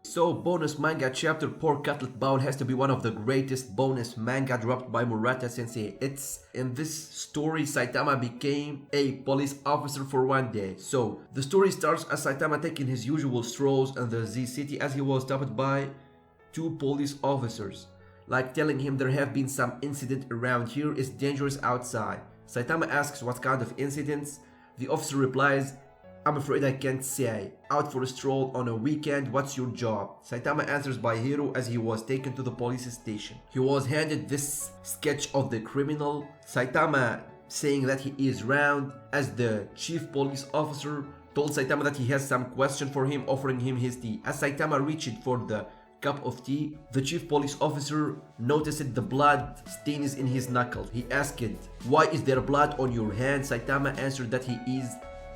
So, bonus manga chapter Pork Cutlet Bowl has to be one of the greatest bonus manga dropped by Murata Sensei. It's in this story Saitama became a police officer for one day. So, the story starts as Saitama taking his usual strolls in the Z city as he was stopped by two police officers, like telling him there have been some incident around here, it's dangerous outside. Saitama asks what kind of incidents. The officer replies, I'm afraid I can't say. Out for a stroll on a weekend, what's your job? Saitama answers by hero as he was taken to the police station. He was handed this sketch of the criminal. Saitama saying that he is round as the chief police officer told Saitama that he has some question for him, offering him his tea. As Saitama reached for the cup of tea, the chief police officer noticed the blood stains in his knuckle. He asked, why is there blood on your hand? Saitama answered that he is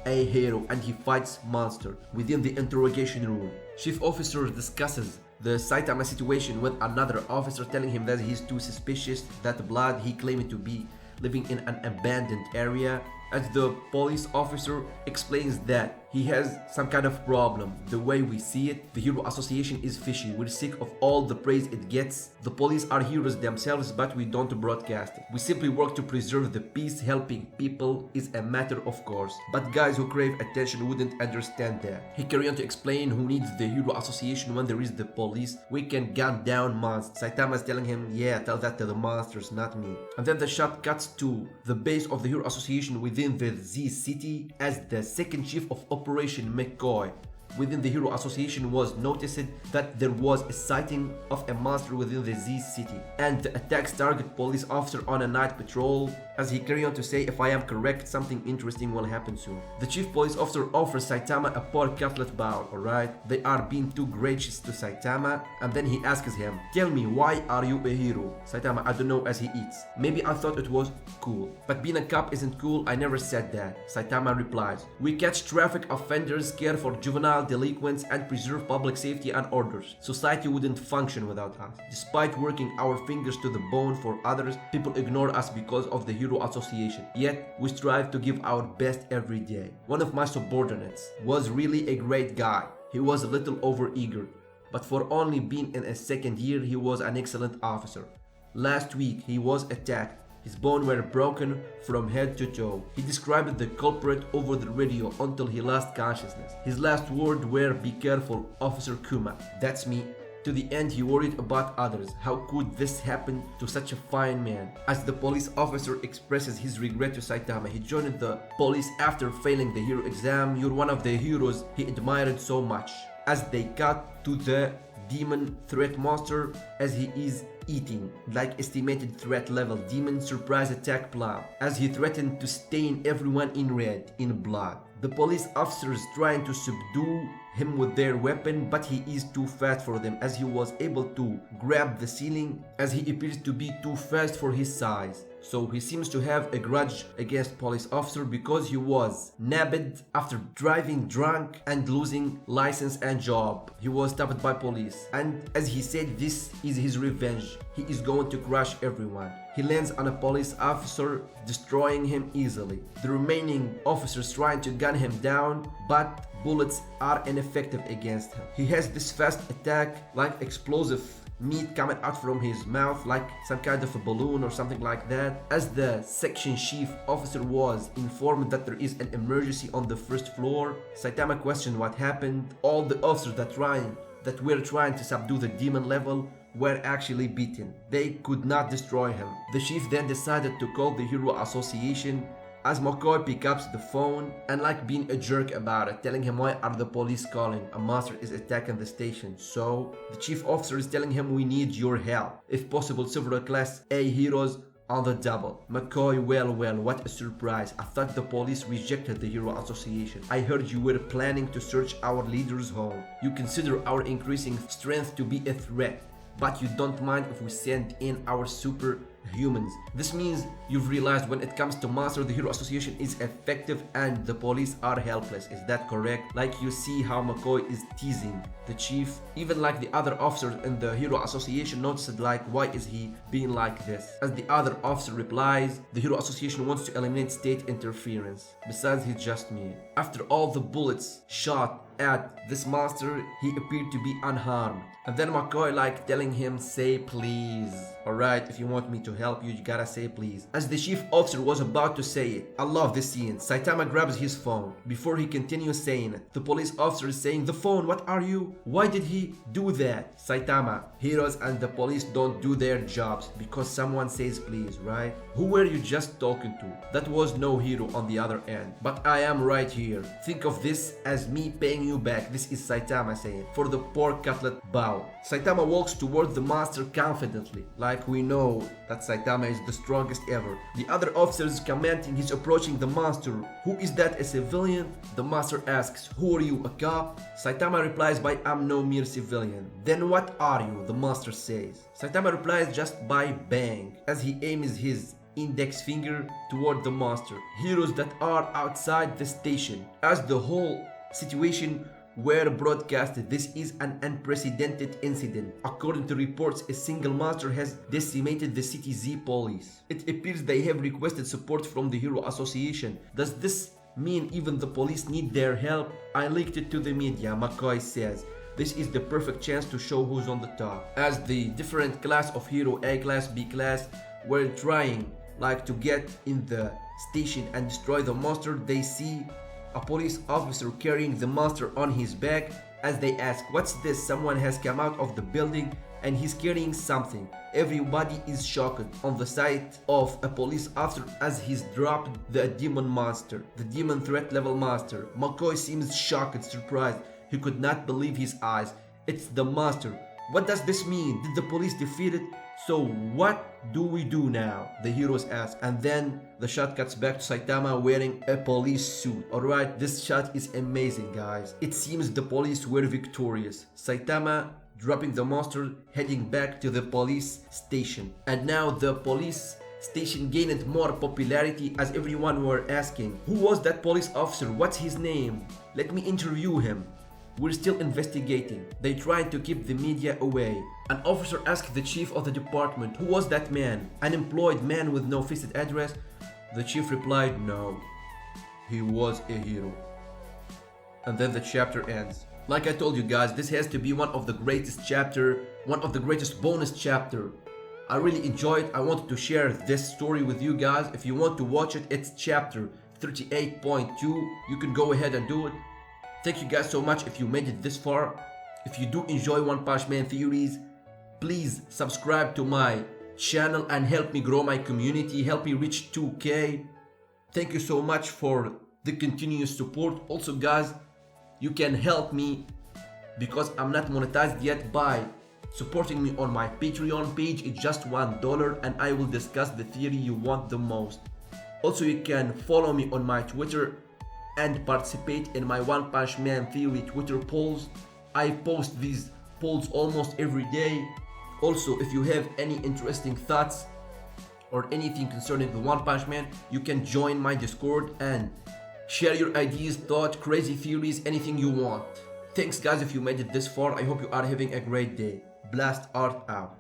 a hero and he fights monsters. Within the interrogation room, chief officer discusses the Saitama situation with another officer, telling him that he's too suspicious that the blood he claimed to be living in an abandoned area. As the police officer explains that he has some kind of problem. The way we see it, the Hero Association is fishy. We're sick of all the praise it gets. The police are heroes themselves, but we don't broadcast it. We simply work to preserve the peace. Helping people is a matter of course. But guys who crave attention wouldn't understand that. He carries on to explain who needs the Hero Association when there is the police. We can gun down monsters. Saitama is telling him, yeah, tell that to the monsters, not me. And then the shot cuts to the base of the Hero Association within the Z City as the second chief of Operation McCoy within the Hero Association was noticed that there was a sighting of a monster within the Z City, and the attacks target police officer on a night patrol. As he carried on to say, if I am correct, something interesting will happen soon. The chief police officer offers Saitama a pork cutlet bowl, alright? They are being too gracious to Saitama, and then he asks him, tell me, why are you a hero? Saitama, I don't know, as he eats. Maybe I thought it was cool. But being a cop isn't cool, I never said that. Saitama replies, we catch traffic offenders, care for juvenile delinquents, and preserve public safety and orders. Society wouldn't function without us. Despite working our fingers to the bone for others, people ignore us because of the Hero Association. Yet, we strive to give our best every day. One of my subordinates was really a great guy. He was a little overeager, but for only being in a second year, he was an excellent officer. Last week, he was attacked. His bones were broken from head to toe. He described the culprit over the radio until he lost consciousness. His last words were, be careful, Officer Kuma. That's me. To the end, he worried about others. How could this happen to such a fine man? As the police officer expresses his regret to Saitama, he joined the police after failing the hero exam. You're one of the heroes he admired so much. As they cut to the demon threat monster as he is eating like estimated threat level demon surprise attack plan as he threatened to stain everyone in red in blood. The police officers trying to subdue him with their weapon, but he is too fast for them as he was able to grab the ceiling as he appears to be too fast for his size. So he seems to have a grudge against police officer because he was nabbed after driving drunk and losing license and job. He was stopped by police, and as he said, this is his revenge. He is going to crush everyone. He lands on a police officer, destroying him easily. The remaining officers trying to gun him down, but bullets are ineffective against him. He has this fast attack like explosive meat coming out from his mouth like some kind of a balloon or something like that. As the section chief officer was informed that there is an emergency on the first floor, Saitama questioned what happened. All the officers that were trying to subdue the demon level were actually beaten. They could not destroy him. The chief then decided to call the Hero Association as McCoy picks up the phone and like being a jerk about it, telling him why are the police calling? A monster is attacking the station. So the chief officer is telling him we need your help. If possible, several class A heroes on the double. McCoy, well, what a surprise. I thought the police rejected the Hero Association. I heard you were planning to search our leader's home. You consider our increasing strength to be a threat, but you don't mind if we send in our super humans. This means you've realized when it comes to monster, the Hero Association is effective and the police are helpless. Is that correct? Like you see how McCoy is teasing the chief. Even like the other officers in the Hero Association noticed like why is he being like this? As the other officer replies, the Hero Association wants to eliminate state interference. Besides, he's just me. After all the bullets shot at this monster, he appeared to be unharmed. And then McCoy like telling him, say please. Alright, if you want me to help you, you gotta say please. As the chief officer was about to say it, I love this scene. Saitama grabs his phone. Before he continues saying it, the police officer is saying, the phone, what are you? Why did he do that? Saitama, heroes and the police don't do their jobs because someone says please, right? Who were you just talking to? That was no hero on the other end. But I am right here. Think of this as me paying you back. This is Saitama saying, for the Pork Cutlet Bowl. Saitama walks towards the monster confidently, like we know that Saitama is the strongest ever. The other officers commenting he's approaching the monster. Who is that, a civilian? The monster asks, who are you, a cop? Saitama replies by, I'm no mere civilian. Then what are you? The monster says. Saitama replies just by bang, as he aims his index finger toward the monster. Heroes that are outside the station. As the whole situation were broadcasted, this is an unprecedented incident. According to reports, a single monster has decimated the city Z police. It appears they have requested support from the Hero Association. Does this mean even the police need their help? I leaked it to the media, McCoy says. This is the perfect chance to show who's on the top. As the different class of hero, A class, B class, were trying like to get in the station and destroy the monster, they see a police officer carrying the monster on his back. As they ask, what's this? Someone has come out of the building and he's carrying something. Everybody is shocked on the sight of a police officer as he's dropped the demon monster, the demon threat level monster. McCoy seems shocked, surprised. He could not believe his eyes. It's the monster. What does this mean? Did the police defeat it? So what do we do now? The heroes ask. And then the shot cuts back to Saitama wearing a police suit. Alright, this shot is amazing, guys. It seems the police were victorious. Saitama dropping the monster, heading back to the police station. And now the police station gained more popularity as everyone were asking, who was that police officer? What's his name? Let me interview him. We're still investigating. They tried to keep the media away. An officer asked the chief of the department, who was that man? An employed man with no fixed address? The chief replied, no. He was a hero. And then the chapter ends. Like I told you guys, this has to be one of the greatest chapter, one of the greatest bonus chapter. I really enjoyed. I wanted to share this story with you guys. If you want to watch it, it's chapter 38.2. You can go ahead and do it. Thank you guys so much if you made it this far. If you do enjoy One Punch Man theories, please subscribe to my channel and help me grow my community, help me reach 2K. Thank you so much for the continuous support. Also guys, you can help me because I'm not monetized yet by supporting me on my Patreon page. It's just $1 and I will discuss the theory you want the most. Also you can follow me on my Twitter and participate in my One Punch Man theory Twitter polls. I post these polls almost every day. Also, if you have any interesting thoughts or anything concerning the One Punch Man, you can join my Discord and share your ideas, thoughts, crazy theories, anything you want. Thanks guys if you made it this far. I hope you are having a great day. Blast Art out.